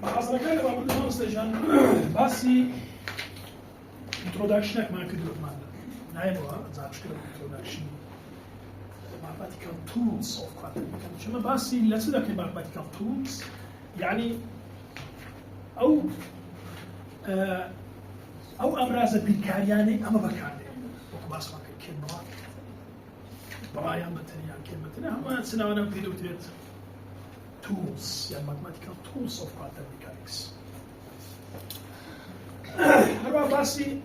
محاضرة كان بقول لهم استجان باسي introduction ما كده ما نايموا زعمش كده introduction mathematical tools of quantum mechanics شو باسي لا تذكر mathematical tools يعني أو أبرز بالكارياني أما بكاري وكباس ما كلمة برايا مثلا كلمة هم سنوانا بيدوتيت tools يعني mathematical tools of quantum mechanics هربا باسي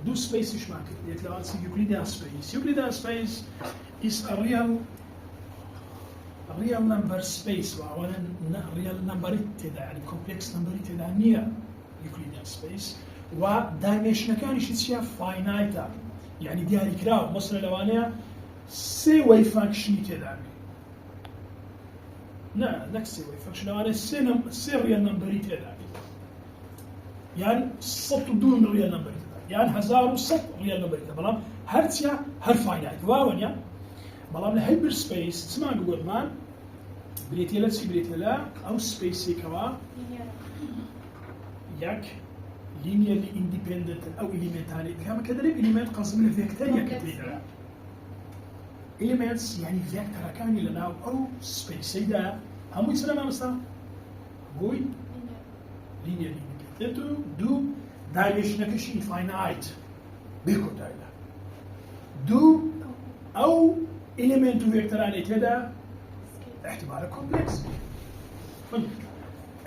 دو space إيش معك يتلاقى Euclidean space Euclidean space is a real number space وأولا real number تدا يعني complex number تدا نيا Euclidean space و dimension كان يشتيها finite يعني دياري كراو مثلا لو أنا سي wave function تدا لا نفس wave function لو أنا سي real number تدا يعني صوت دون real number تدا يعني هزار صوت real number تدا بلام هرتيا هر finite واونيا بلام الهايبر سبيس تسمع جوجل مان بريتيلا سي بريتيلا أو سبيسي كوا ياك linearly independent أو elementary كما كذلك element قسم له فيكتوريا كتير elements يعني فيكتور كان لنا أو سبيسي ده هم يصير ما مثلا قوي linearly independent دو dimension كشي finite بيكو تايلا دو أو element فيكتوراني كده احتمال كومبلكس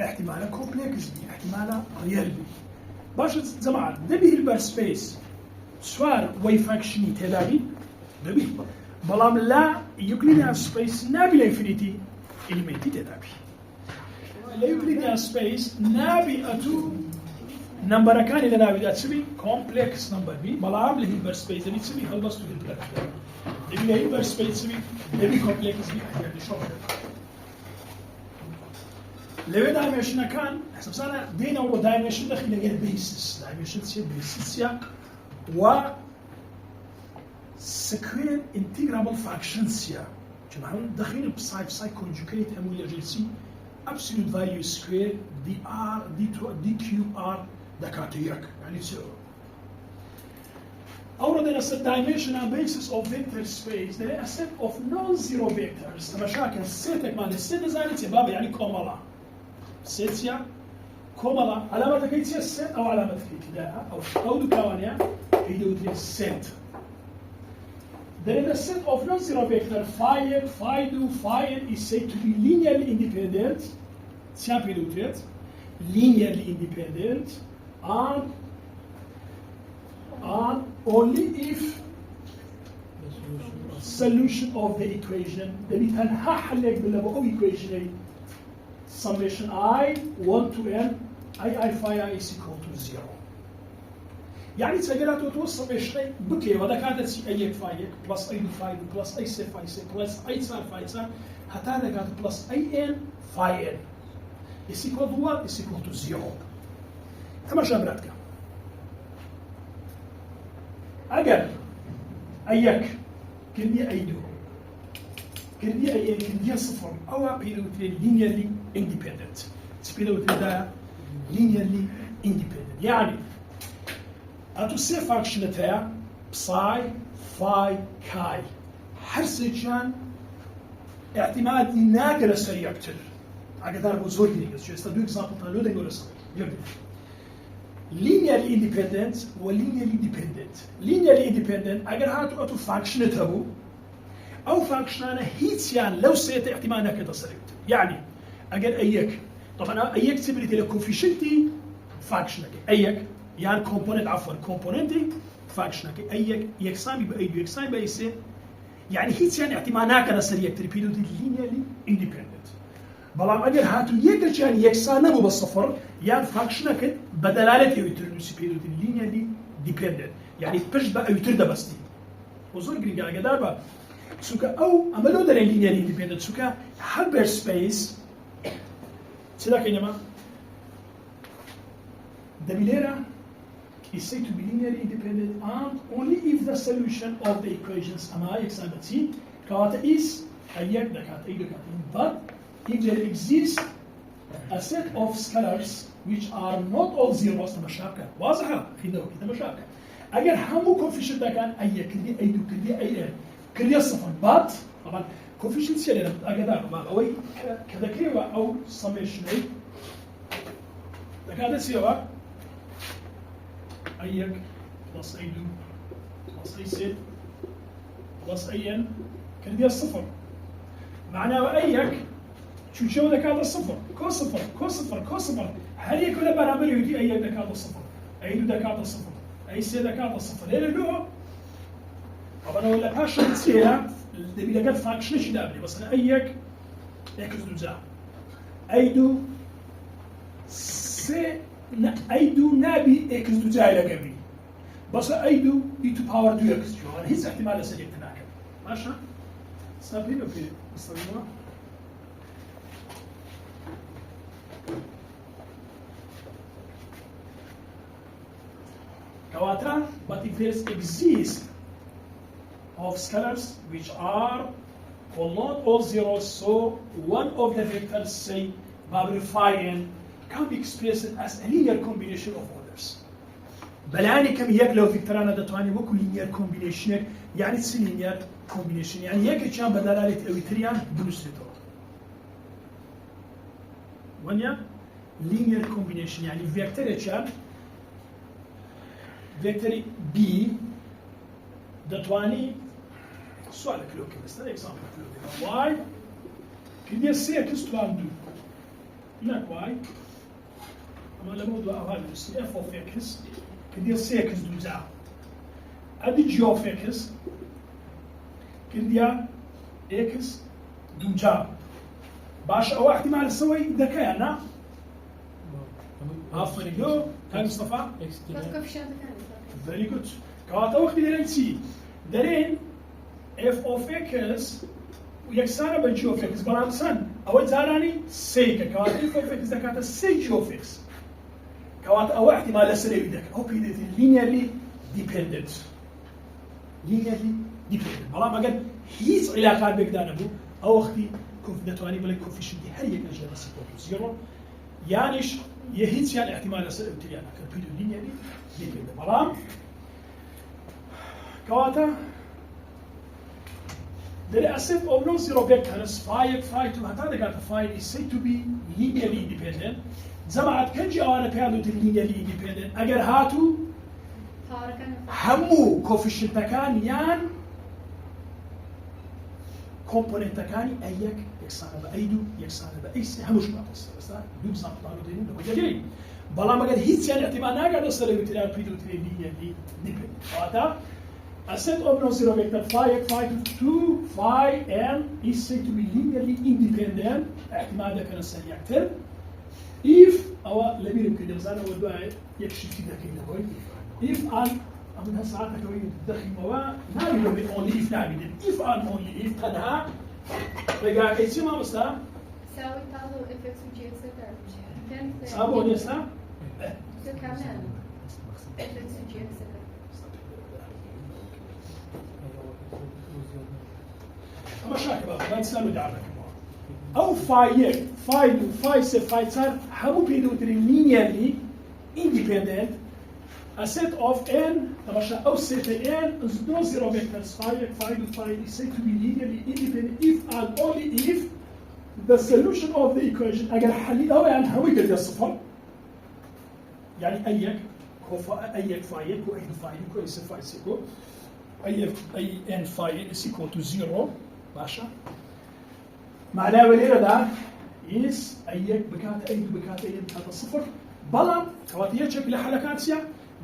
احتمال كومبلكس احتمال ريال باش زمان دبي البر سبيس سوار وي فانكشني تدابي دبي بلام لا يوكليديان سبيس نابي لانفينيتي اليمنتي تدابي لا يوكليديان سبيس نابي اتو نمبر كان اللي نابي ده تسمي كومبلكس نمبر بي بلام له البر سبيس اللي تسمي خلص تو البر دبي له البر سبيس تسمي دبي كومبلكس بي يعني شو لو دايمنشن كان حسب سنة دينا هو دايمنشن داخل هي بيسس دايمنشن سي بيسس يا و سكوير انتجرابل فانكشنز يا جماعة داخلين بساي كونجوكيت همو يجلسي absolute value square دي ار دي كيو ار دكاتيك يعني زيرو أوردنا a dimensional basis of vector space there is a set of non-zero vectors مشاكل سيتك مال السيت زانت بابا يعني كومالا سيتيا كومالا علامة كيتيا السيت أو علامة كيتيا أو دكاوانيا هيدوتري السيت there is a set of non-zero vector phi do phi is said to be linearly independent سيان هيدوتري linearly independent and only if solution of the equation اللي تنحلق باللغة equation summation I 1 to n I phi I is equal to 0 يعني تسجلات وتوصل بشيء بكي وهذا كانت سي أي فاي بلس أي فاي بلس أي سي فاي سي بلس أي صار فاي صار حتى هذا كانت بلس أي n فاي n is equal to what is equal to 0 تماشى براتك أجل أيك كندي أيدو كندي أي كندي صفر أو بيدوتري linearly independent بيدوتري ده linearly independent يعني أتوسع فانكشن تاع psi phi chi حرسجان اعتماد ناقل سريع أكتر أقدر أقول زوج نيجز شو استدعي example تاني ده يقول سريع linearly independent و linearly dependent linearly independent اگر هاتو اتو فانكشن تبو او فانكشن انا هيتيان لو سيت احتمالنا كده صريت يعني اگر ايك طبعا ايك تبريت له كوفيشنتي فانكشن ايك يعني كومبوننت عفوا كومبوننتي فانكشن ايك يكسامي باي يكسامي باي سي يعني هيتيان احتمالنا كده صريت تريبيدو linearly independent بلام اگر هاتو يك يعني يكسانه مو بالصفر يعني فانكشنك بدلاله يوترنسي بيريود linearly dependent يعني بش بقى يوتر بس دي وزور جريجا قدابا سوكا او عملوا ده linearly dependent سوكا hyper space سيدا كينما دبيليرا is said to be linearly independent and only if the solution of the equations ama examati كاتا is ايك دكات اي دكات but if there exists a set of scalars which are not all zeros تماشاكا واضحة خذوا كده تماشاكا أجر همو coefficient كان أي كدي أي دو كدي أي إن كدي صفر but طبعا coefficient سيرنا أجدار ما أوي كذا كيوا أو summation ده كذا سيوا أيك plus أي دو plus أي سيد plus أي إن كدي صفر معناه أيك شو ذاك هذا الصفر كو صفر كو صفر كو صفر هل يكون برابر يجي أي ذاك هذا الصفر أي ذاك هذا الصفر أي سي ذاك هذا الصفر ليه له طبعا ولا باش تصير دبي لقد فاكشن ايش دابني بس انا ايك اكس دوزا ايدو سي ايدو نابي اكس دوزا الى قبل بس ايدو اي تو باور دو اكس شو هذا هيك احتمال اساليب تناكب ماشي سابين اوكي استنوا كواتا but if there exists of scalars which are not all zeros, so one of the vectors, say, phi n, can be expressed as a linear combination of orders. بلاني كم يك لو فيكترانا دتواني وكل linear combination يعني تسي linear combination يعني يك كان بدلالة أويتريان بنوستو. ونيا linear combination يعني فيكتور كان فيكتور B دتواني سؤال كلوكي بس هذا إكزامبل كلوكي واي كدي سي اكس توان دو هناك واي أما لما دو أهل سي اف اوف اكس كدي سي اكس دو زا أدي جي اوف اكس كدي اكس دو جا باش أو احتمال السوي ذكاء أنا عفوا جو كان مصطفى very good كواتا وقت دارين سي دارين f of x ويكسانه بالجي اوف اكس برام سن اول زاراني سيكا كوات f of x ذكرت سي جي اوف اكس كوات او احتمال اسري بدك او بيدت linearly dependent والله ما قد هيس علاقات بقدر ابو او اختي كوف دتواني بلا كوفيشنت هل يكجي راسيكو زيرو يانش يهيس يعني احتمال اسري بتريانا كبيدو linearly dependent برام كواتا There are a set of non-zero vectors phi 2 هذا قاعد phi is said to be linearly independent. زمعت كنجي أنا بيادو linearly independent. أجر هاتو همو coefficient تكان يان component تكاني أيك يكسر بأيدو يكسر بأيس هموش ما تصير بس دوم صار طالو دينو ده وجدي. بلا ما قد هيت يعني احتمال ناقد أصلا بتلاقي بيدو linearly independent. هذا A set of non-zero vector phi 2 phi n is said to be linearly independent. احتمال ده كان سريع أكثر. If أو لبي يمكن نزانه والباقي يكشف كده كده هوي. If an أمن هالساعات كوي تدخل موا نبي لو only if نبي. If an only if تنها رجع كيسي ما بستا. ساوي تالو fx وg etc. سابو نيستا. شو كمان fx وg etc. مشاكل ما تسألوا دعمك أو فاي صار همو بيدو تري linearly independent a set of n تماشى أو set n is no zero vectors phi is said to be linearly independent if and only if the solution of the equation أجل حلي أو يعني هو يقدر الصفر يعني أيك هو أيك فاي كو إن فاي كو إس فاي سيكو أي n phi is equal to 0 باشا معناه وليرة ده يس أيك بكات بكات الصفر بلا كواتيه شكل حلقات سيا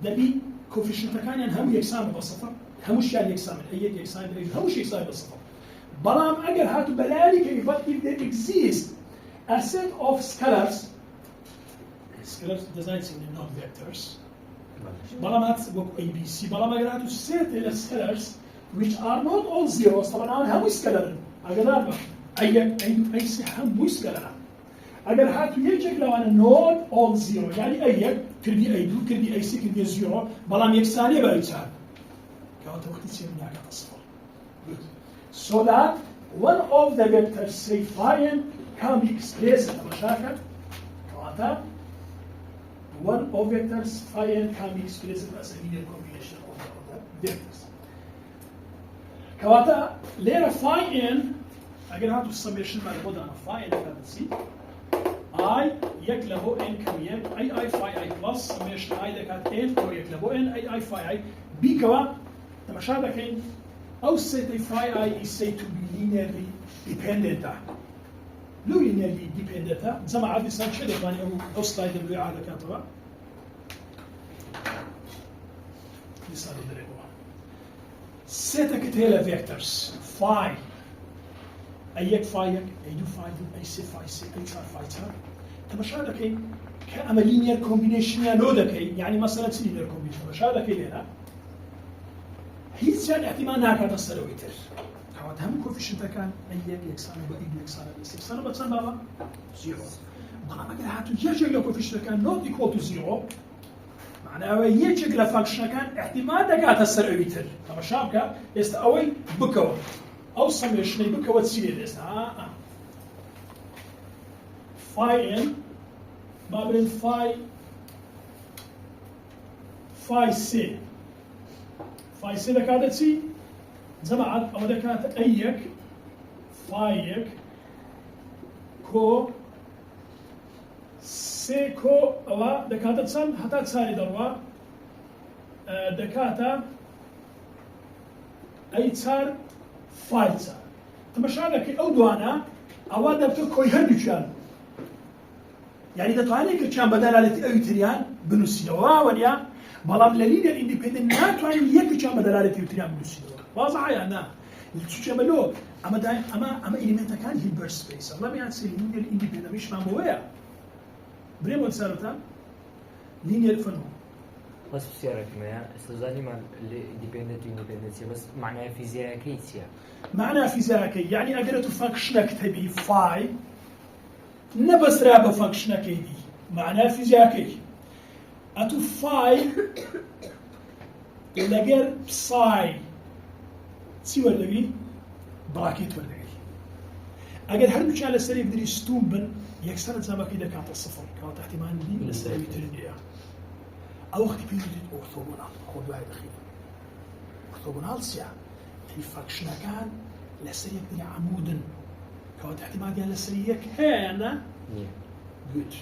دبي كوفيشنت كان يعني هم يكسان بالصفر همش يعني يكسان أيك يكسان همش يكسان بالصفر بلا ما أجر هاتو بلالي كيف if there exists a set of scalars designs in the non-vectors بلا ما تسبق ABC بلا ما أجر هاتو set the scalars which are not all zeros طبعا أنا هم سكالر أجر أي هم سكالر أجر هاتو يجيك لو أنا not all zero يعني أي كردي أي دو كردي أي سي كردي زيرو بلا ما يكساني بأيتها كأنت وقت تصير معك أصفر so that one of the vectors say phi n can be expressed مشاكل كواتا one of vectors phi n can be expressed as a linear combination of the other vectors. كواتا ليرة phi n اگر هاتو السميشن مع البود انا phi n كانت سي I يكلبو n كم يك I phi I plus سميشن I دكات n او يكلبو n I phi I بي كوا تمشى دكين او سيتي phi I is said to be linearly dependent. لو linearly dependent زعما عادي صار شيء ثاني او سلايد اللي على كاتبه يصير دريبو سيتا كتيلا فيكتورز phi ايك فايك ايدو فايدو اي سي فاي سي اي صار فاي صار تمشى دكين كأما linear combination يا لو دكين يعني مثلا linear combination تمشى دكين هنا هيز يعني احتمال ناكا تصلويتر كوات هم كوفيشنت كان ايك يكسانو بايد يكسانو يكسانو بتصن بابا زيرو بلا ما قال هاتو يجي لو كوفيشنت كان نوت ايكوال تو زيرو معناه يجي لو فانكشن كان احتمال ناكا تصلويتر تمشى بك است اوي بكو او سميشن بكو تسير است phi n ما بين phi c phi c دكاتة سي زمعت أو دكاتة أيك phi كو سي كو أو دكاتة سن حتى تساري دروا دكاتة أي تسار phi تسار تمشى لك أو دوانا أو دكتور كوي هندوشان يعني دتواني كرشان بدلالة أيوتريان بنوسيدوا وليا بلام للينير اندبندنت ناتواني يكرشان بدلالة أيوتريان بنوسيدوا واضح يا أنا التشاملو أما داي أما إليمنتا كان هيلبرت سبيس الله ما ينسى لينير اندبندنت مش مامويا بريمون سالتا لينير فنو بس بسيارك ما استوزاني مع الاندبندنت واندبندنسيا بس معناها فيزيائية معناها فيزيائية يعني أقدر فانكشنك تبي فاي نبس رابع فانكشنك دي معناها فيزيائية أتو فاي لغير بساي تسي وردقي براكيت وردقي أقل هر دوش على السريع بدري ستون بن يكسر زمان كده كانت الصفر كانت احتمال دي للسريع بترديها أو وقت بيجي أورثوغونال خذ واحد أخير أورثوغونال سيا في فانكشن كان للسريع بدري عمودا كانت احتمال دي للسريع كان good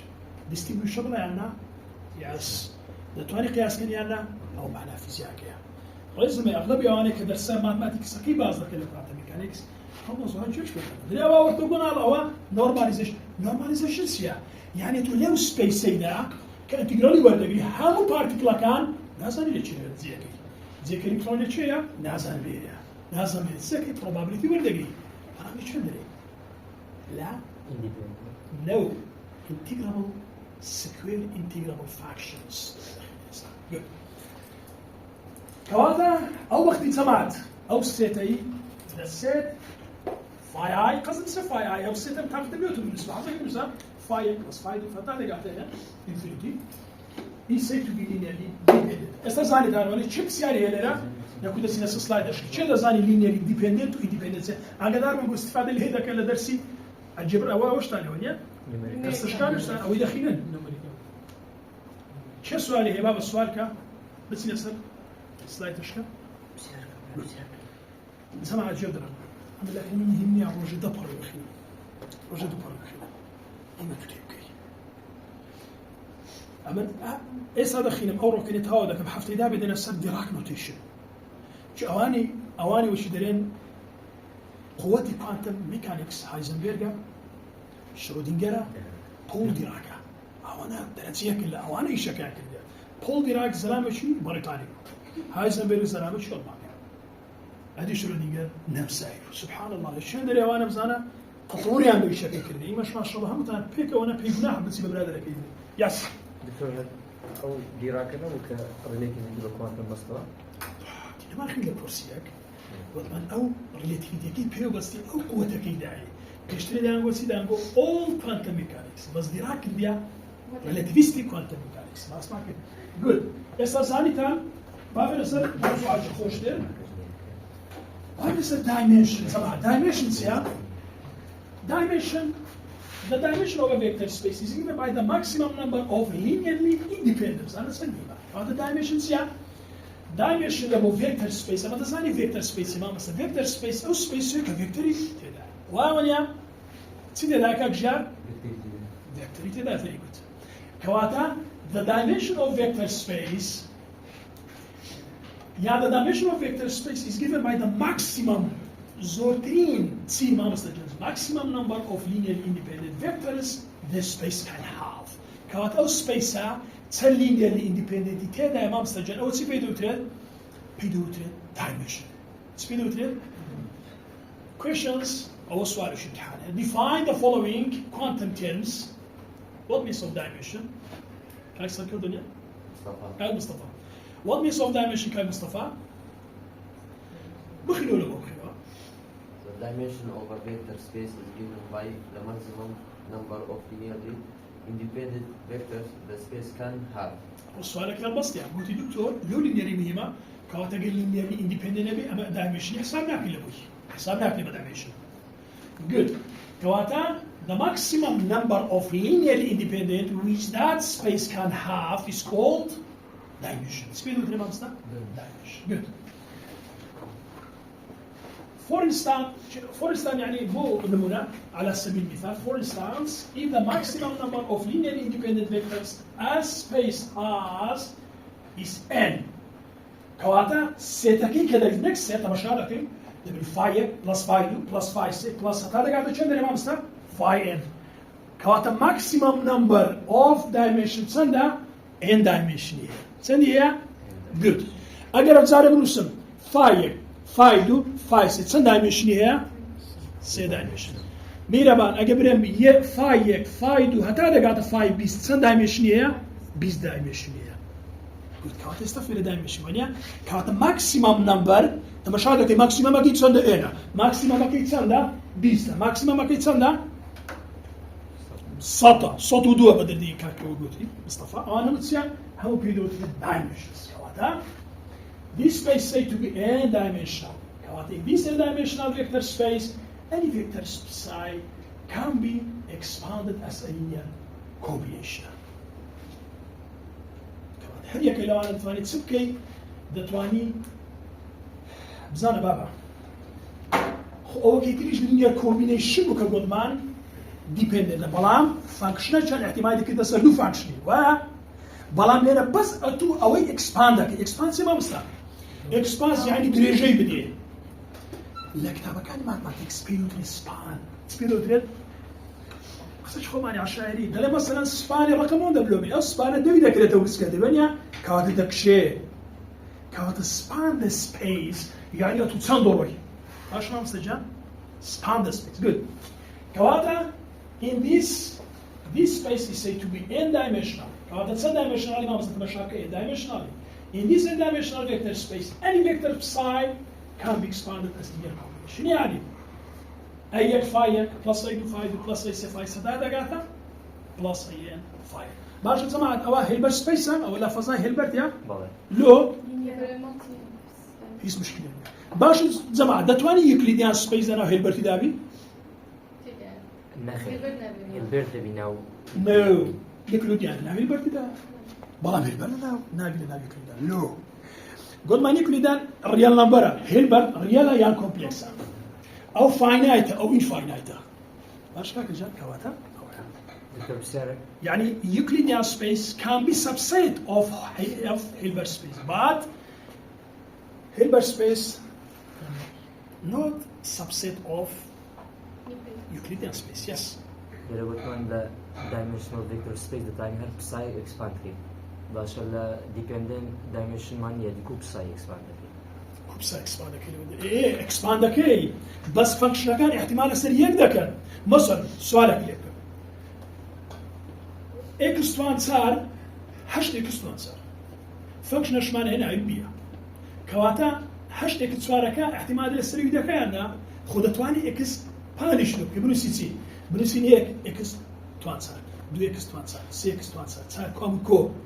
distribution لنا yes نتواني قياس كان يانا أو معناه فيزيائية ولازم أغلب يواني كدرسان ماثماتيكس كي بازر كده كوانتم ميكانيكس هم زوجين جوش بيتنا دري أو أورثوغونال أو normalization سيا يعني تولو سبيس هنا كانتجرالي وردقي هامو بارتيكلا كان نازل ليشيا زيكي إلكترون ليشيا نازل بيها نازل بيها زيكي probability وردقي أنا مش فندري لا no integrable square integrable fractions good كواتا أو وقت سمعت أو سيتي السيت فاي اي قصد سي فاي اي أو سيتي بتاخد نيوتن بالنسبة حتى كده فاي بلس فاي فتاة قاعدة infinity is said to be linearly dependent. Esta zani darwani chip siyari helera يكون سينس سلايدر شيء ده زاني linearly dependent وindependent أنا دار من استفادة اللي هذا كله درسي الجبر أو وش تاني ونيا درس إشكال أو يدخلين شو السؤال هي باب السؤال كا بس يسأل سلايد إشكال سمع الجبر أما لكن يهمني على وجه دبر الأخير وجه دبر الأخير أما كتير كي أما إيش هذا خينم أورو كنت هذا كم حفتي ده بدنا نسمي ديراك نوتيشن شو أواني وش درين قوة كوانتم ميكانيكس هايزنبرغ شرودنجر بول ديراكا أوانا درسيه كله أوانا إيش كان كده بول ديراك زلامة شيء بريطاني هايزنبرغ زلامة شو المعنى هذه شرودنجر نفسه سبحان الله الشيء ده أوانا بزانا تطوري عم بيش كده إيه مش ما شاء الله هم تان بيك وأنا بيجناح بس ببلاد كده يس دكتور أو ديراكنا وكريليتي من الكوانتم مسطرة ما خيل الكرسيك وطبعا أو ريلاتيفيتي كي بيو بس أو قوة كي داعي كشتري دانغو سي دانغو all quantum mechanics بس ديراك ديا relativistic quantum mechanics ما اسمع كده good إسا ثاني تام بافر إسا موضوع عج خوش ده بافر إسا dimension سمع dimensions يا dimension the dimension of a vector space is given by the maximum number of linearly independent. Understand me? What the dimensions? Yeah. Dimension of a vector space. أما تزاني vector space ما مثلا vector space أو space هيك vectory تدا. وأنا تدا ذاك أجار vectory تدا very good. كواتا the dimension of vector space. Yeah, the dimension of vector space is given by the maximum Zortrin maximum number of linearly independent vectors the space can have. كوات أو space تل linearly independent تدا ما مستجن أو تسي بيدوترين dimension. بيدوترين questions أو سؤال شو امتحان. Define the following quantum terms. What means of dimension? كاي سألك الدنيا؟ مصطفى. What means of dimension كاي مصطفى؟ بخلوا له بخلوا. The dimension of a vector space is given by the maximum number of linearly independent vectors the space can have. والسؤال كلام بسيط يعني قلت دكتور لو linearly مهمة كواتا قال linearly independent نبي أما dimension حساب ناكل لبوي حساب ناكل dimension. Good. كواتا the maximum number of linearly independent which that space can have is called dimension. Speed with dimension. Good. For instance يعني هو نموذج على سبيل المثال for instance if the maximum number of linearly independent vectors as space has is n كواتا سيتاكي كده next set مشاركة تبي phi plus phi 2 plus phi 6 plus هذا قاعد كم دري ما مستر phi n كواتا maximum number of dimensions سندا n dimension here سندي هي good أقدر أتصارع بنوسم phi phi 2 phi 6 سن dimension هي سي dimension ميرا بان أجبرهم بيه phi 2 هذا قاعد phi بيست سن dimension هي بيست dimension هي good كواتا استفيد dimension ونيا كواتا maximum number تمشى لك maximum أكيد سندا هنا maximum أكيد سندا بيست maximum أكيد سندا صوت ودوا بدل دي كاكو وجودي مصطفى أنا متسع هو بيدو في dimensions كواتا this space say to be n-dimensional. In this n-dimensional vector space, any vector psi can be expanded as a linear combination. هذه كلام عن الثاني تسبكي دتواني بزانا بابا. أو كيتريش linear combination وكقول مان dependent بلام functional كان احتمال كده سلو functional و بلام لنا بس أتو أوي expand ما مستعد. Expanse يعني درجة بديه. لا كتابة كان mathematics period span. period خسش خو ماني عشائري. قال مثلا span رقمون دبلومي. أو span ده إذا كده توقس كده بنيا كواتا دكشة. كواتا span the space يعني لا تتصندروي. عش ما مستجان. Span the space. Good. كواتا in this space is said to be n-dimensional. كواتا n-dimensional ما مستمر شاكة n-dimensional. In this n-dimensional vector space, any vector psi can be expanded as linear combination. يعني أيك فايك plus أي فاي plus أي سفاي سدادة قاتا plus أي فاي. باش سمعت أوه هيلبرت سبيس أو لا فضاء هيلبرت يا؟ لو هيس مشكلة. باش سمعت دتواني يوكليديان سبيس أنا هيلبرت دابي؟ هيلبرت بيناو. No. يوكليديان لا هيلبرت دا. بلا هيلبرت لا نابي يوكليديان. لو. قد ما يوكليديان ريال نمبر هيلبرت ريال يان كومبلكس. أو فاينايت أو إنفاينايت. باش كاك جاب كواتا؟ يعني Euclidean space can be subset of Hilbert space, but Hilbert space not subset of Euclidean space. Yes. There was one the dimensional vector space the time had psi expand here. But the dependent dimension one yeah the psi expand here. psi expand كده. إيه expand كده. بس function كان احتمال يصير يقدر كان. مثلا سؤالك ليه؟ إكس توان صار هشت إكس توان صار فانكشن شمان هنا علمية كواتا هشت إكس تواركا احتمال السري ده كأنه خد تواني إكس بانيش له بنوسي هيك إكس توان صار دو إكس توان صار سي إكس توان صار كم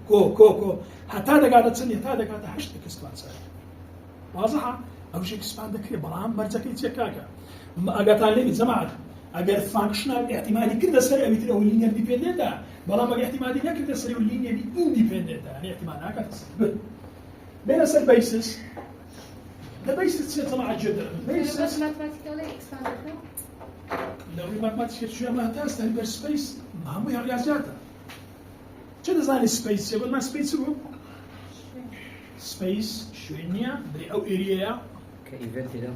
كو حتى هذا قاعد تصني حتى هذا قاعد هشت إكس توان صار واضحة أو شيء إكسباند كده برام مرزك يتشكاكا أجاتان لي زمعت اگر فانکشنال احتمالي كده سر ابيتر او لينير ديبندنت بلا ما احتمالي كده سر او لينير انديبندنت يعني احتمال هكذا بين سر بيسس the basis طبعا جدا بس basis ماثماتيكالي اكسباند لو الماثماتيك شو ما تاست البر سبيس مهم هي رياضياتها كده زاني سبيس يقول ما سبيس هو سبيس شوينيا بري او اريا كايفنت له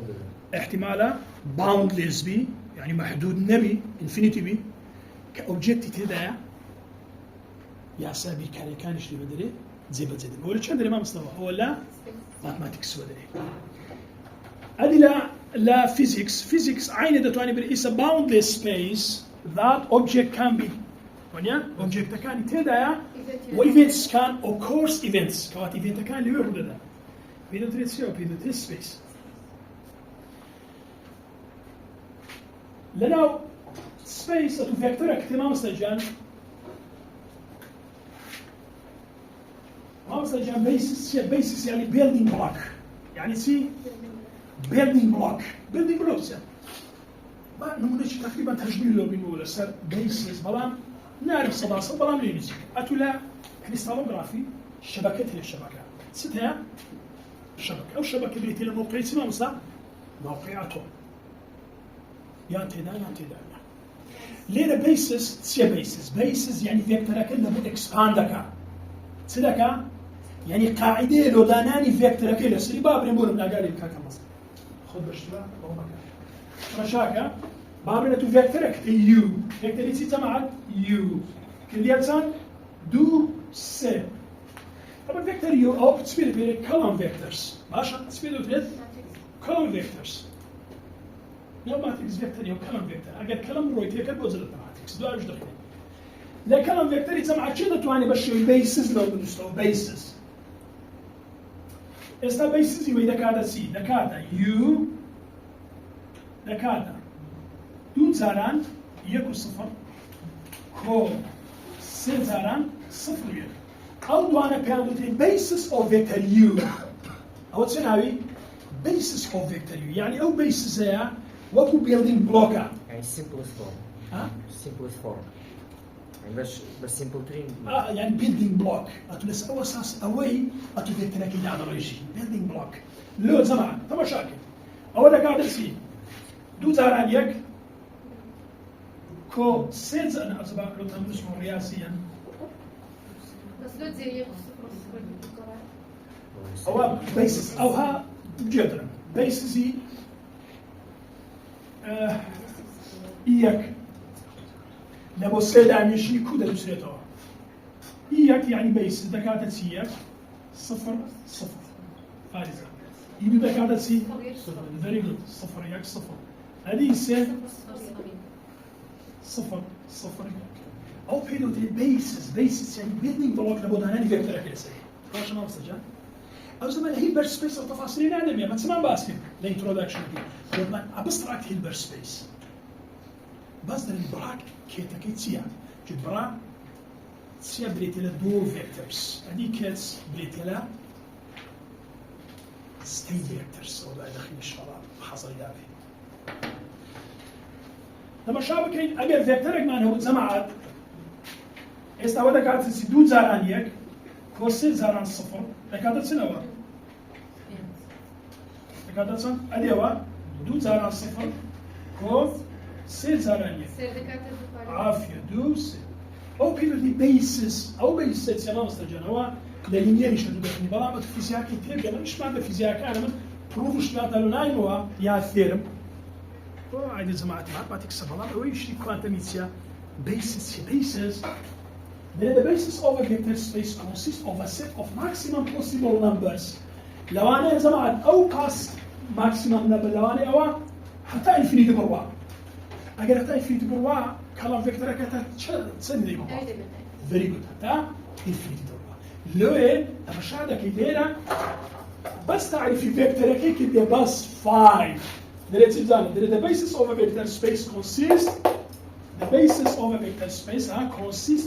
احتماله باوندليس بي يعني محدود نبي انفينيتي بي كاوبجكت تدا يا سابي كان كانش اللي بدري زي بزيد ولا كان ما مستوى هو لا ماثماتكس ودري هذه لا فيزيكس عين دتواني بالإس boundless space that object can be ونيا object كان تدا و events كان of course events كوات event كان اللي يروح ده بيدو تريس أو بيدو تريس space لأنه space أتو فيكتورك تمام استجان ما استجان basis يعني building block يعني سي building blocks يعني ما نمونش تقريبا تجميل لو بنقول سر basis بلان نعرف صداصة بلان لينيز أتولا كريستالوغرافي شبكة هي الشبكة ستها شبكة أو شبكة اللي تلا موقع سما مسا موقع أتوم يا تدا لينا basis سيا basis يعني فيكتورك اللي مو expandك سدك يعني قاعدة لو داناني فيكتورك اللي سري بابري مول من أجاري كاكا مصر خذ باشتراك أو مكان رشاكا بابرنا تو فيكتورك يو فيكتوري سي تمعك يو كلياتان دو سي طبعا فيكتور يو أو بتسبيل بيري كولوم فيكتورز ماشا تسبيل وتريد كولوم فيكتورز لو ماتريكس فيكتور يو كولوم فيكتور أجر كولوم رويت هيك بوزل ماتريكس دو أرج دخلين لا كولوم فيكتور يتمعك كده تواني بشي البيسز لو بنستو بيسز Esta basis e da cada si, da cada u, da cada du zaran يكو صفر كو سي زاران صفر يك أو دوانا بياندوتي basis of vector u أو تسناوي basis of vector u يعني أو basis هي وكو building block يعني simplest form ها simplest form يعني بس simple tree يعني building block أتولس أو أساس أوي أتو vector أكيد على ريشي building block لو زمان تما شاكل أولا قاعد سي دو زاران يك كو سيز أنا أصبح لو تمشي رياضيا بس لو تزيد أو بيسس أو ها جدرا بيسسي إياك لما سيد عم يشي كودا بسيطة إياك يعني بيسس دكاتة سياك صفر فارزة يدو دكاتة سي very good صفر إياك صفر هذه سي صفر أو بيدوتي بيسس يعني building block لابد أن نفكر كده سي باش ما مستجان أو زمان هيلبر سبيس التفاصيل نعلم ما تسمع باسكت الانترودكشن دي لما أبستراكت هيلبر سبيس بس در البراك كيتا تسيا جبرا تسيا بريتلا دو فيكتورز هذه كيتس بريتلا ستين فيكتورز أو داخل إن شاء الله حصل دافي لما شابكين أجر فيكتورك ما هو زمعت استوى دكاتة سدود زاران يك كوسيل زاران صفر دكاتة سنوات دكاتة سن أديوا دو زاران صفر كو سيل زاران يك عافية دو سيل أو كيلو دي بيسس أو بيسس يا ماما استجان هو لينيري شو تدخلني بلا ما فيزياء كتير أنا مش معنى فيزياء كأنا من بروفش بيعتلو نايموا يا ثيرم عادي زماعة mathematics سبلا ويش كوانتميتيا basis then the basis of a vector space consists of a set of maximum possible numbers لو أنا زماعة أو past maximum number لو أنا أو حتى infinity بروا أجر حتى infinity بروا كلام فيكتور كتا تسندي بروا very good حتى infinity بروا لو إيه تمشى كده بس تعرفي فيكتور كده بس 5 The basis of a vector space consists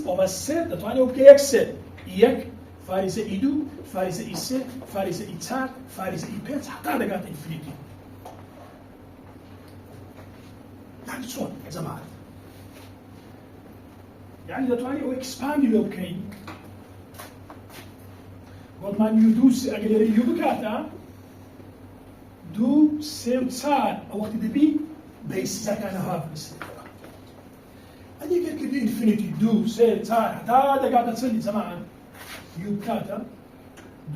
of a set that one of x set. Ek, farize idu, farize ise, farize itar, farize ipet, hatta da gat infinity. شلون جماعة يعني دەتوانێت ئەو ئەکسپاندی لێ بکەین گۆڵمان یو ئەگەر یو بکاتە 2 3 و 4 ئەو وەختی دەبی بەیسەکانە هاو بنووسێتەوە ئەگەر کردی ئینفینیتی 2 3 4 هەتا دەگاتە چەندی جەماعەت یو بکاتە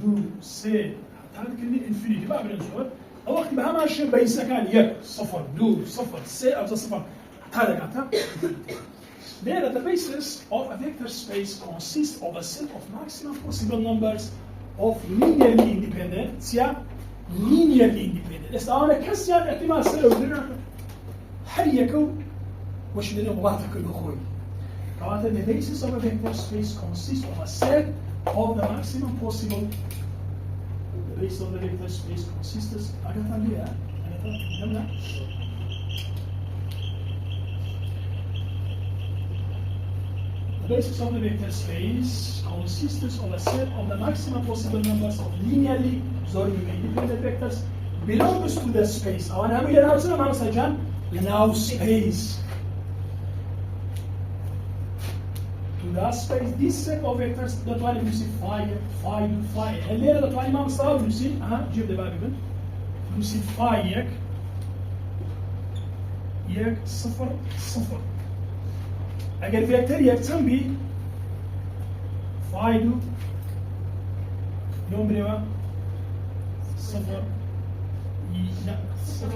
2 3 هەتا دەکردی ئینفینیتی با بێنە زۆر ئەو وەختی بە هەمان شێوە بەیسەکان 1 0 2 0 3 ئەوجە 0 هەتا دەگاتە There, the basis of a vector space consists of a set of maximum possible numbers of linearly independent. Linearly independent. استعانة كسيان احتمال سلوكنا حريكو وش بدنا مباطك الأخوي. However, the basis of a vector space consists of a set of the maximum possible. The basis of the vector space consists. The basis of the vector space consists of a set of the maximum possible numbers of linearly independent vectors belongs to the space. I want to have now space. To that space, this set of vectors, that's why you see 5, 5. And later, that's why you see, give the Bible. You see 5, yek, 0, 0. اگر وکتر یکسان بی فایدو نمره و 0 0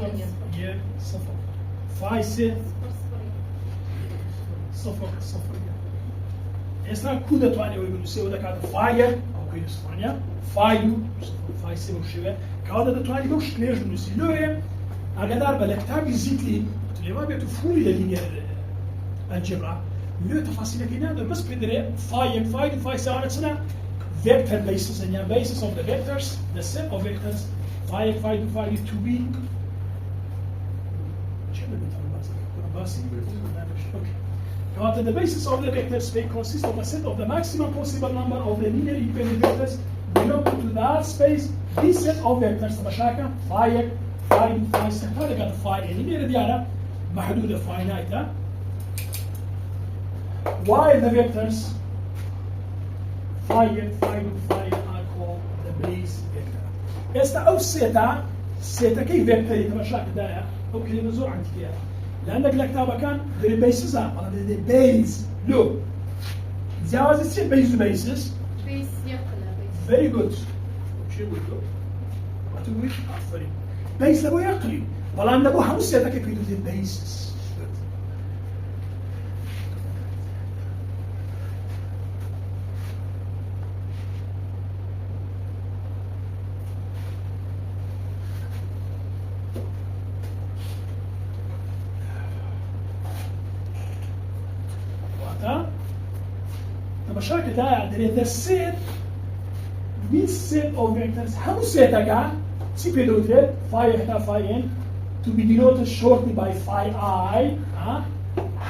1 0 فای 3 0 0 اسنا کود توانی وی بنوسی و دکات فای او که اسپانیا فایدو فای 3 وشوه که توانی بوش کلیش بنوسی لوه اگر بالکتاب زیتلی تلیما بیتو فولی لینیر الجبرا لو تفاصيل كده بس بدري فاي ساعتنا vector basis and yeah basis of the vectors the set of vectors فاي to be okay. The basis of the vector space consists of a set of the maximum possible number of the linear independent vectors belonging to that space. This set of vectors بشاكة فاي set هذا كان فاي linear ديالها محدودة finite. Why the vectors phi are called the base vector. Esta أو سيتا كي vector يتمشاك دايا أو كلمة زور عن كتير لأنك الكتابة كان the basis the base لو جواز السير basis very good شو يقول له ما تقول أفضل base لبو يقلي ولا أنه هم سيتا كي بيدو the basis مشاكل ده the set this set of vectors هم set again تبي دوتر phi phi n to be denoted shortly by phi I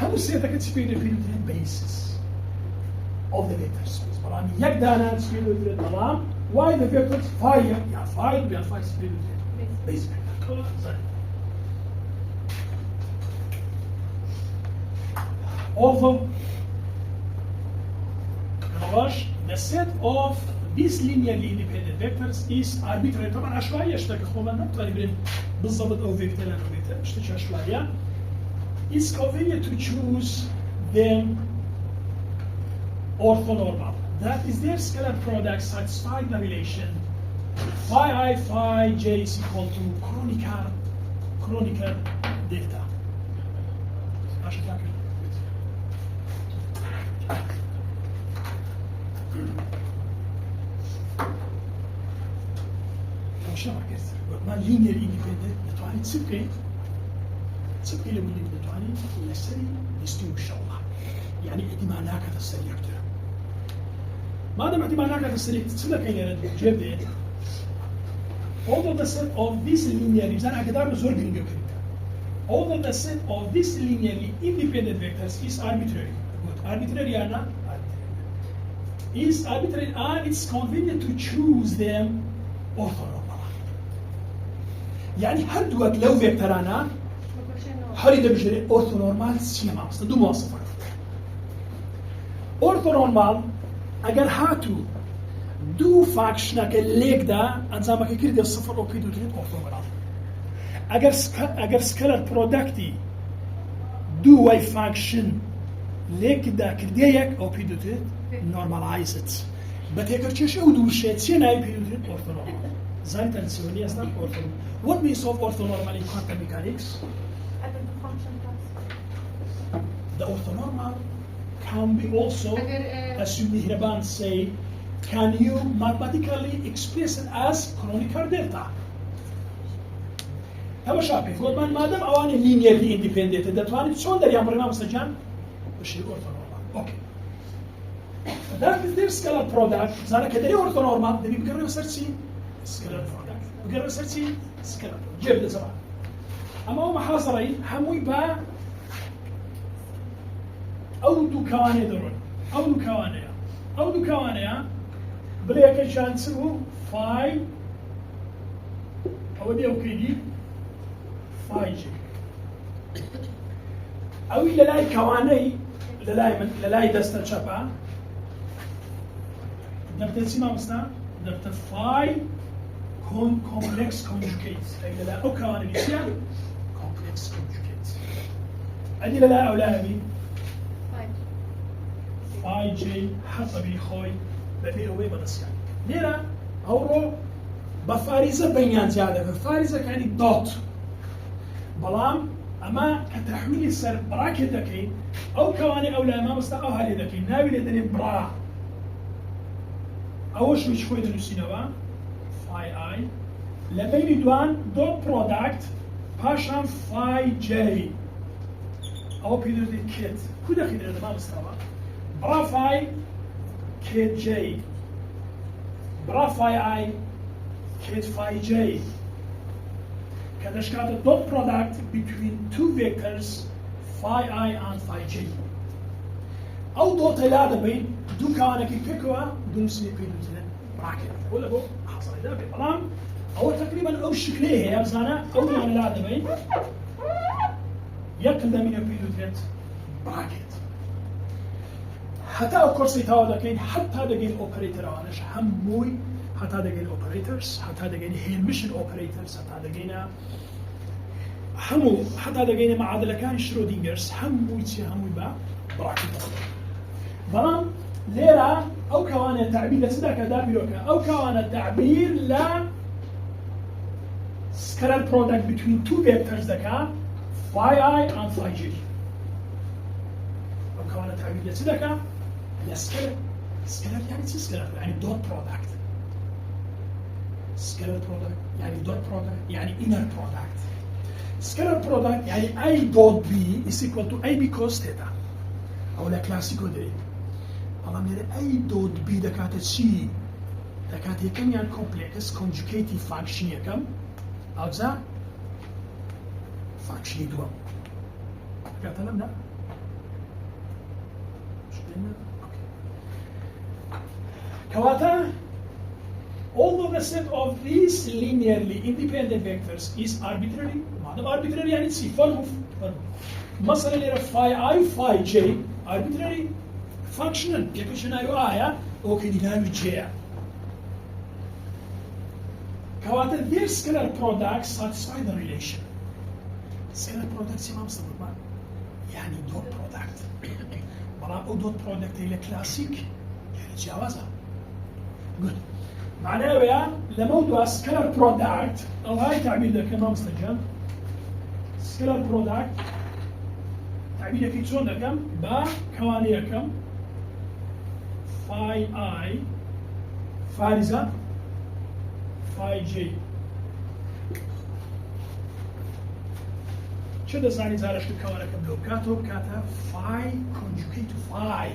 هم set again تبي دوتر basis of the vector space طبعا يك دانا تبي دوتر طبعا why the vectors phi يا phi يا phi تبي دوتر base vector although the set of these linearly independent vectors is arbitrary. طبعا عشوائية اشتكى خوما نقدر نبين بالضبط أو فيكتور أو فيكتور اشتكى عشوائية. It's convenient to choose them orthonormal. That is their scalar product satisfying the relation phi I phi j is equal to chronicle delta. ما linear independent نتواني تسبقي لمن نتواني يسري يستوي إن شاء الله يعني احتمالات هذا السريع أكثر ما دام احتمالات هذا السريع تسلك إلى الجبل although the set of this linearly إذا أقدر نزور جرينجو كريتا although the set of this linearly independent vectors is arbitrary arbitrary or not is arbitrary and it's convenient to choose them orthonormal يعني هل دوك لو فيكترانا هەری دەبژێت ئۆرتۆنۆرمال چیە مامۆستا دوو مواصفات ئۆرتۆنۆرمال ئەگەر هاتوو دوو فاکشنەکە لێکدا ئەنجامەکە کردێت سفر ئەو پێی دەوترێت ئۆرتۆنۆرمال ئەگەر سکەلەر پرۆدەکتی دوو وای فاکشن لێکدا کردەیەک ئەو پێی دەوترێت نۆرماڵایزت بە تێکەرچێش ئەو دووشێت چیە ناوی پێی دەوترێت ئۆرتۆنۆرمال زانیتان چۆنی ئێستا ئۆرتۆنۆرمال What means of orthonormal in quantum mechanics? The orthonormal can be also, as you Mihraban say, can you mathematically express it as canonical delta? تماشا بك وما دام اواني linearly independent دتواني شلون در يعمل لنا مسجان بشيء orthonormal. اوكي. That is their scalar product. زانا كدري orthonormal دبي بقرر سرسي scalar product. بقرر سرسي scalar. جيب زمان. اما هو محاصرين هموي با او دو كواني درون او دو كواني بليك شانسو فاي او دي اوكي دي فاي جي او للاي كواني للاي دستا شبا دبت سيما مستا دبت فاي complex conjugate اي للا او كواني بيسيا complex conjugate ادي للا اولادي فاي جي حتى بيخوي ببيروي بدسيان ليرا اورو بفاريزه بينيان زياده فاريزه يعني دوت بلام اما كتحويل سر براكت دكي او كواني او لا ما مستقى هالي دكي ناوي لدني برا اوش مش خوي دنسينوا فاي اي لبين دوان دوت برودكت باشان فاي جي او بيدو دي كيت كو دخل هذا ما مستقى برا فاي كيت جي برا فاي اي كيت فاي جي كدش كانت dot product between two vectors phi I and phi j او دوت لا بين دو كانك كيكوا دوسني بينتين براكت ولا هو حصل ده بلام او تقريبا او شكله هي بزانا او يعني لا بين يقدم من بينتين براكت حتى كورسي تاو دكين حتى دقين اوبريتور انش هموي حتى دقين اوبريتورز حتى دقين هيرميشن اوبريتورز حتى دقين همو حتى دقين معادلة كان شرودينجرز همو يتي همو با براكت بلام ليرا او كوانا تعبير لسدا كدابيروكا او كوانا تعبير لا scalar product between two vectors دكا phi I and phi j او كوانا تعبير لسدا كا سكيلر يعني شو سكيلر يعني دوت برودكت سكيلر برودكت يعني دوت برودكت يعني انر برودكت سكيلر برودكت يعني اي دوت بي is equal to اي بي كوس ثيتا او لا كلاسيكو دي طالما يعني اي دوت بي دكاتة شي دكاتة كم يعني كومبلكس كونجوكيتي فانكشن كم او ذا فانكشن دوام دكاتة لم لا Kawata, although the set of these linearly independent vectors is arbitrary, madem arbitrary yani فرض مثلا ليرا phi I, phi j arbitrary functional يكشنا يوآيا أو كدينامي j. Kawata, their scalar products satisfy the relation. Scalar products يمام صدقا يعني dot product. برا أو dot product إلى classic يعني جوازها. Good. معناه ويا لموضوع scalar product أو هاي تعبير ده كمان مستجاب. scalar product تعبير كي شلون ده كم؟ با كوانية كم؟ phi I فارزة phi j. شو ده زاني زارش كوانية كم لو كاتو كاتا phi conjugate phi.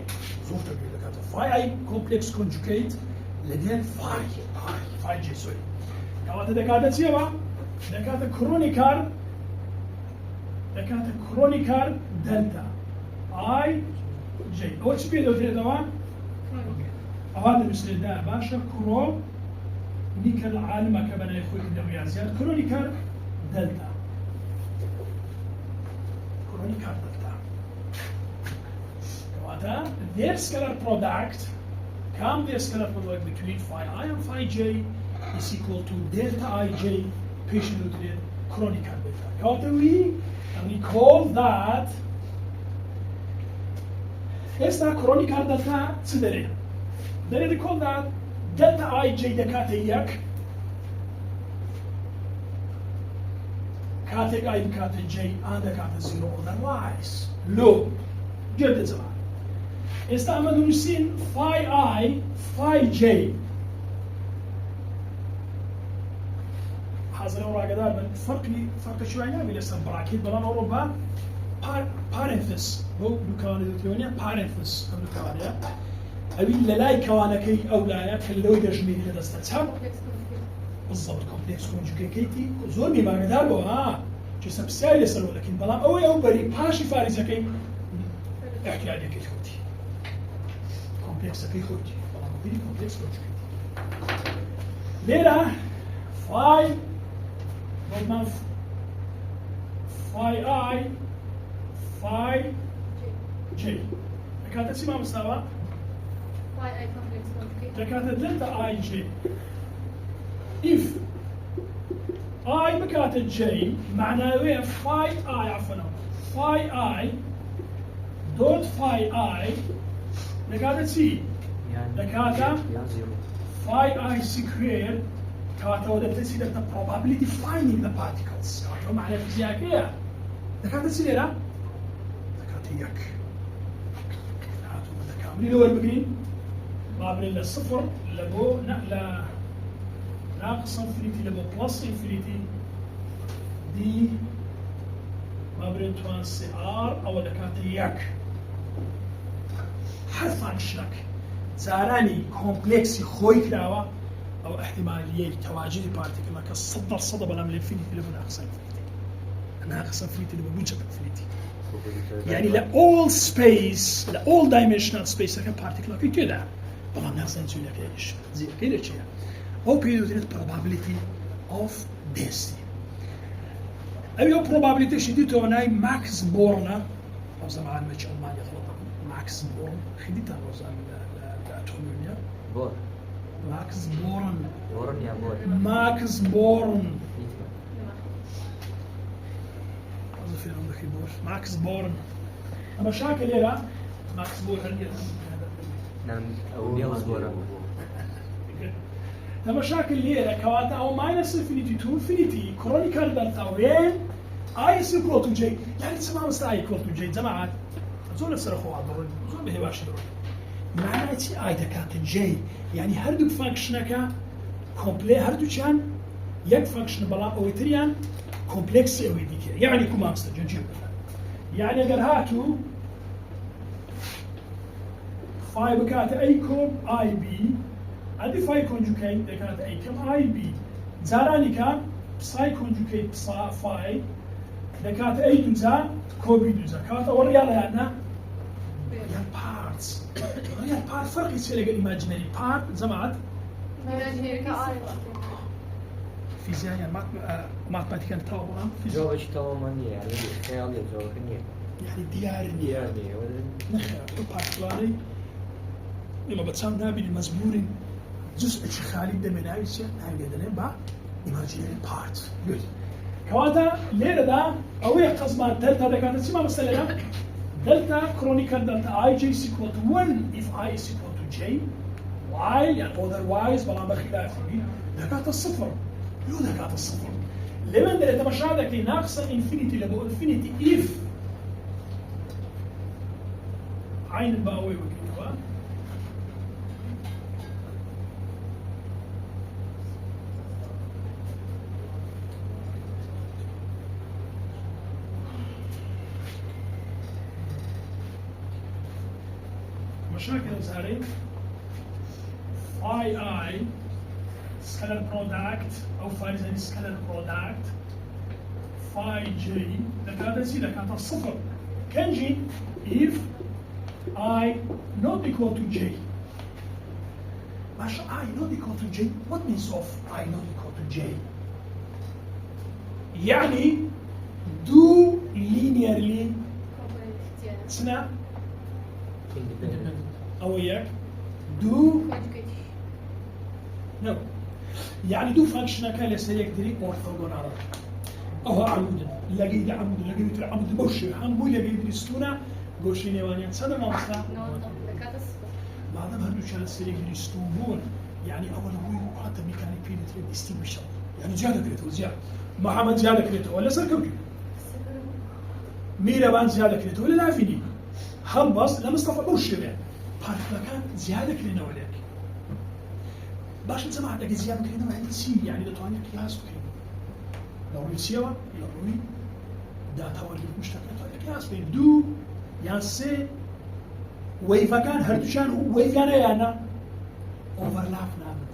زوجته كده كاتا phi I complex conjugate. لدين فاي جي سوري كواتا دكاتا سيبا دكاتا كرونيكار دلتا اي جي او تشبيه دو تريد دوان هذا مثل ده باشا كرونيكار العالمة كبنا يخوي كده رياضيات كرونيكار دلتا كرونيكال دلتا كواتا their scalar product their scalar product between phi I and phi j is equal to delta ij patient rotated chronical delta كواتا we call that هستا chronical delta تدري then we call that delta ij دكاتا يك كاتك اي بكاتا جي انا كاتا زيرو otherwise لو جد زمان استعملوا نسين فاي اي فاي جي حاضر ورا قدار من فرق شوية من لسه براكيت بلان اوروبا بارنثس بو دكان الكترونية بارنثس ام دكانية ابي لاي كوانكي او لاي كلو يجمي لدى استتسام بالضبط كومبلكس كونجوكيتي زورمي ما قدار بو جسم بسياري يسألوا لكن بلان او بري باشي فارزة كي احكي عليك خوتي كومبلكس كي خوتي بلان بري كومبلكس كونجوكيتي ليرا فاي ضمن فاي اي فاي جي كانت اسمها مستوى Phi I complex conjugate. كانت دلتا اي جي if I بكات جي معناه فاي اي عفوا فاي اي دوت فاي اي لكاتا سي لكاتا يعني زيرو phi I squared كاتا ودلتا سي دلتا probability finding the particles كاتا معناه فيزيائية لكاتا سي ليرا لكاتا يك هاتوا بدك كاملين لور بقرين قابلين للصفر لبو لا ناقص انفينيتي لبو بلس انفينيتي دي قابلين توان سي ار او لكاتا يك حرفان شلك زاراني كومبلكسي خوي كراوة او احتمالية تواجد بارتيكل كالصدر صدى بلا من الانفينيتي لبو ناقص انفينيتي ناقص انفينيتي لبو موجب انفينيتي يعني لا all space لا all dimensional space لكن particle كده بلا ناقص انفينيتي لك ايش زي كده شيء او بيدو probability of density أبي probability شديدة هنا ماكس بورنا أو زمان ما شاء الله يخلط ماكس بورن خديتها وزان الأتومية بور ماكس بورن بورن يا بور ماكس بورن يتما هذا في عندك بور ماكس بورن أما شاكل يلا ماكس بورن نعم أو نيلز بورن لما شاكل يلا كواتا أو ماينس انفينيتي تو انفينيتي كرونيكال دلتا وين اي is equal to j يعني تسمع مست اي equal to j جماعات زول سرخوا عبرون زول به باش درون معناتي اي دكات جي يعني هردوك فانكشنكا كومبلي هردو كان يك فانكشن بلا اوتريان كومبلكس او ديك يعني كما مستجنجي يعني اگر هاتو فاي بكات اي كوب اي بي ادي فاي كونجوكيت دكات اي كم اي بي زاراني كان ساي كونجوكيت فاي دكات اي دوزا كوبي دوزا كاتا وريال هنا ريال بارتس ريال بارت فرق يصير لك الايماجينري بارت زعما Imaginary كأي. فيزياء ماثماتيكال طبعا جو إيش تماما يعني خيال جو كنيه يعني ديارني يعني ولا نخير بارتلاري لما بتسام نابي المزبور جزء خالي من عايشه هاي قدرين با imaginary part good كواتا ليرة دا أوي قسمة دلتا دا كانت سيما مثلا دلتا كرونيكال دلتا I J is equal to 1 if I is equal to J while يعني otherwise بلا بخلاف دا كانت الصفر يو دا كانت الصفر لمن دا مش عادك ناقصة انفينيتي لبو انفينيتي if عين باوي وكذا مشاكل زهري phi I scalar product أو phi زي scalar product phi J لكذا سي لكذا الصفر كان جي if I not equal to J ماشي I not equal to J what means of I not equal to J يعني do linearly سنا independent أو يك دو نو يعني دو فانكشن كان لسيك دري أورثوغونال أو عمود لقيت عمود بوشي هم لقيت ريستونا بوشي نيوانيان سنة ما وصل بعدم هردو كان سيك ريستون يعني أول هو حتى ميكانيك بيدتري ديستيمشن يعني زيادة كريتو زيادة محمد زيادة كريتو ولا سركوكي ميرا بان زيادة كريتو ولا لا فيني هم بس لمصطفى بوشي يعني بارتلاكان زيادة كرينا وليك باش انت ما عندك زيادة كرينا ما عندك سي يعني لتواني قياس بكرينا لو سيوا لو داتا ورد مشتركة قياس بين دو يعني سي ويفا كان هردوشان ويفانا يعني اوفرلاب نعمل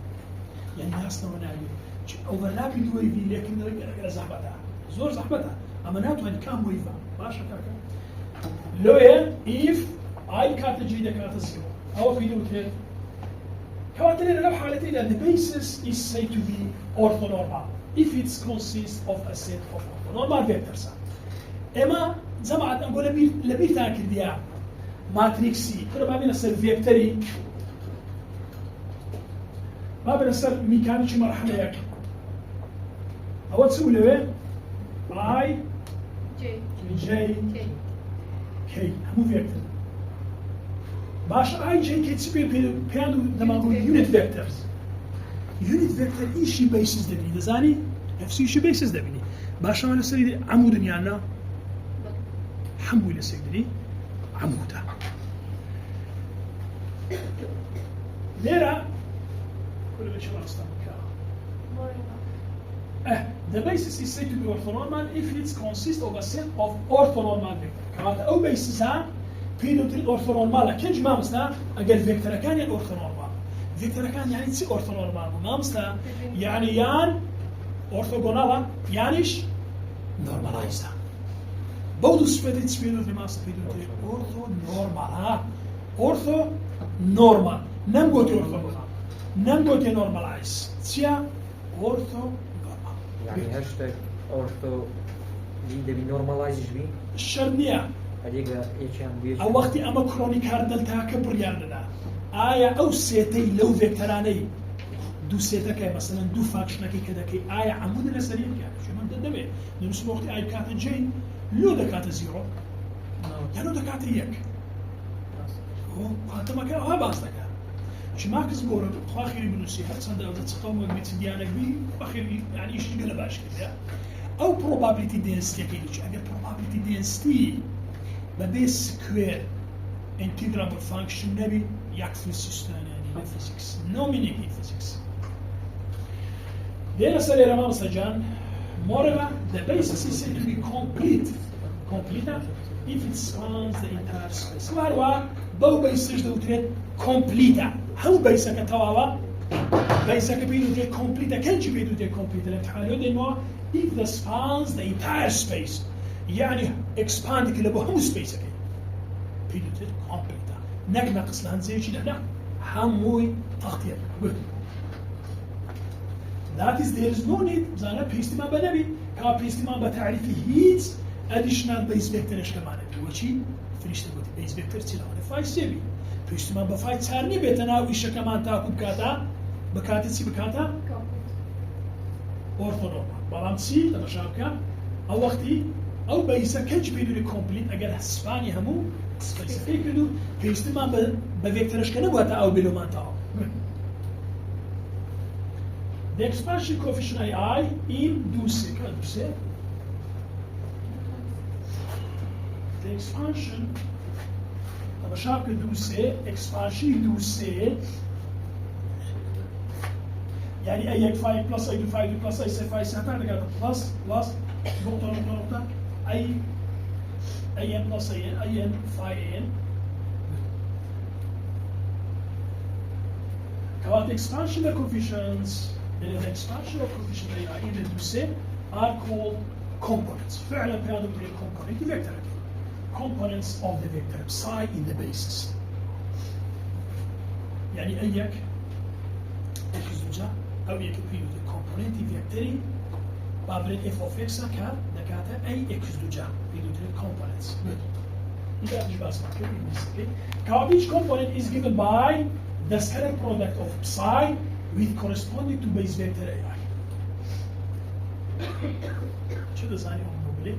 يعني ناس نوناجي اوفرلاب دو ويفي لكن زحمتها زور زحمتها اما ناتو ان كام ويفا باشا كاكا لويا ايف اي كات جديده كات زيرو او في دوت كواتلين لو حالتين the basis is said to be orthonormal if it consists of a set of orthonormal vectors اما زعما نقول لبي تاكد ديا ماتريكسي كل ما بين سيل فيكتوري ما بين سيل ميكانيكي مرحله ياك اول تسوي له اي جي كي مو فيكتور باش اي جي كي تسبي بيانو لما نقول يونت فيكتورز يونت فيكتور ايشي بيسز دبني دزاني نفسي شي بيسز دبني باش انا سري عمود يعني حمو لسيدري عموده ليرة كل ما شاء الله استمكا the basis is said to be orthonormal if it consists of a set of orthonormal vectors كانت أو بيسسها بيدوتري orthonormal كنج ما مسنا أجل فيكتور كان يعني orthonormal فيكتور كان يعني تسي orthonormal ما مسنا يعني يان orthogonal يعنيش normalized بودو سفيدت سبيدوتري ما سبيدوتري orthonormal orthonormal نمقوتي orthogonal نمقوتي normalized تسيا orthonormal يعني هاشتاج أورثو دي نورمالايزش بي الشرنية هذيك إيش يعني أو وقتي أما كرونيك هاردلتا كبرياننا آية أو سيتي لو فيكتراني دو سيتك مثلا دو فاكشنكي كذا كي آية عمود لسرير يعني شو من تدبي نمس وقت آية كات جين لو دكات زيرو يعني لو دكات يك هو أنت ما كان ها باصلك شو ما كسبورة آخر بنوسي حتى صندوق تقوم بيت ديانك بي آخر يعني إيش يقول باش كذا أو probability density كيلوش أجل probability density ببيس سكوير integrable function نبي يكفي السيستم يعني physics nominate physics دينا سالي رمان سجان moreover the basis is said to be complete if it spans the entire space وهو بو بيسج دوتريت complete هو بيسك تواوا بيسك بيدو دي complete كنجي بيدو دي complete الامتحان يودي نوع if the spans the entire space يعني expand كلا بو هم space كي بيدو دي complete نك ناقص لهن زي كده لا هموي تغطية that is there is no need زانا بيستما بنبي كا بيستما بتعريفي heat additional base vector ايش كمان وشي فيش تقول base vector تلا ولا فاي سيبي بيستما بفاي تسارني بيتنا ويش كمان تاكو بكاتا بكاتا سي بكاتا orthonormal بالام سي لما شابكا او وقتي او بيسا كنج بيدو كومبليت اگر اسباني همو سبيسيفيك دو بيستما بفيكتورش كنا بواتا او بلومان تاو the expansion coefficient AI in دوسي كان دوسي the expansion لما شابكا دوسي expansion دوسي يعني اي اك فاي بلس اي دو فاي دو بلس اي سي فاي سي هتعرف كده بلس نقطة اي ان بلس اي ان فاي ان كوات expansion coefficients the expansion of coefficient AI in the دوسي are called components فعلا بيانو بلي component vector components of the vector psi in the basis يعني ايك أو يكفي الكومبوننت فيكتوري بابرين اف اوف اكس كان دكاتا اي اكس دوجا بيدو تري كومبوننتس Each component is given by the scalar product of psi with corresponding to base vector AI. شو ده ثاني هم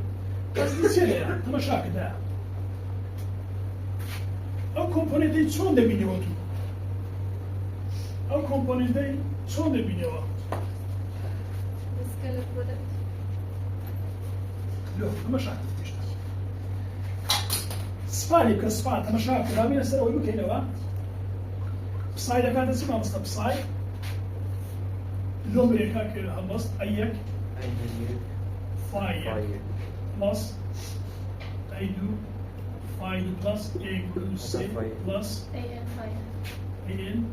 قصدي سيدا تماشاك ده أو كومبوننتي شون ده بينيوتو أو كومبوننتي شون ده بينيوتو The scalar product. لو تماشاك سبالي كسبال تماشاك رامي نسأل أول مكينوا بساي ده كانت اسمها مصطفى بساي لو بريكاك هالمصط أيك فاير بلس أيدو فايدو بلس إيكو سي بلس AN fire. إن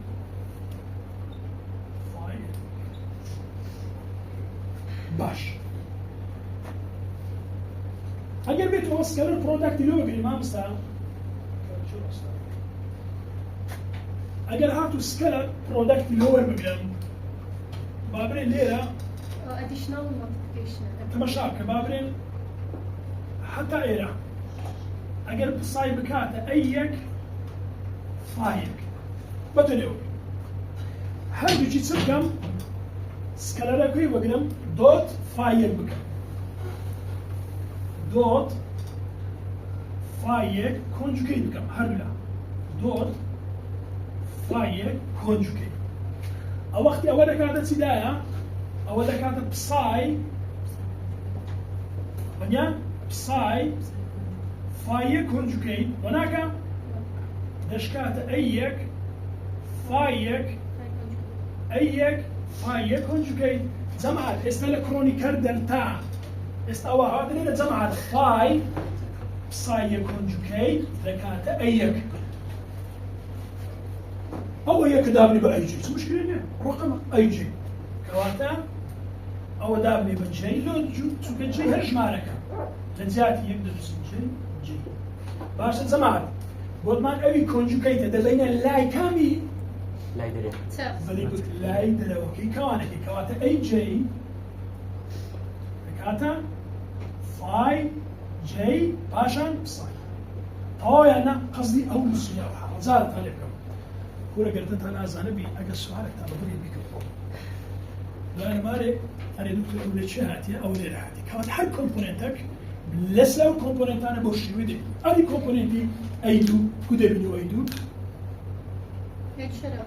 فاير باش أجر بيت هو سكالر برودكت اللي هو بالإمام سال أجر هاتو سكالر برودكت اللي هو بقلم بابرين ليرة Additional multiplication. تمشاك بابرين حتى إيرة أجر بصاي بكاتا أيك فايك بتنيو هل بيجي تسكم سكالر كوي بقلم دوت فايك بكم دوت فايك كونجوكيت بكم هرلا دوت فايك كونجوكيت أو وقت أولا كانت سدايا أولا كانت بساي ونيا بساي فايك كونجوكيت هناك دشكات أيك فايك أيك فايك كونجوكيت جمعت اسمها كرونيكر دلتا استوى هذا اللي جمعت فاي بساي كونجوكيت دكات أيك أو أيك دابني بأيجي مشكلة رقم أيجي كواتا أو دابني بجي لو جو جي هرش مالك لجاتي يقدر يسجل جي باش جماعة بودمان أبي كونجوكيت دبينا لاي كامي لا يدري بلي قلت لاي دلوكي كوانكي كواتا أي جي كاتا فاي جي باشان بساي طوي أنا قصدي أول سؤال زادت عليكم كورة قلت أنا زانبي أجل سؤالك تابعوني بكم لا أنا مالي أنا دكتور أولي شهاتي أو لي رحاتي كانت حق كومبوننتك لسه كومبوننت أنا بوشي ودي أدي كومبوننتي أيدو كده بنيو أيدو هيك شرف.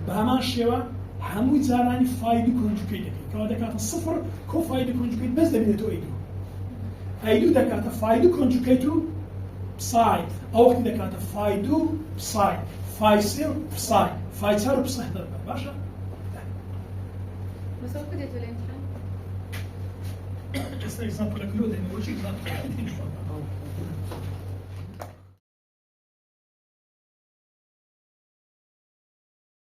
بهمان الشيوة همو زاراني فايدو كونجوكيت كواتا كانت صفر كو فايدو كونجوكيت بس دبنيتو أيدو أيدو دا كانت فايدو كونجوكيتو بساي أو وقت دا كانت فايدو بساي فايسير بساي فايسير بساي ضربة باشا بس هو كده تقول الامتحان. Just an example, like, look, they know what you got.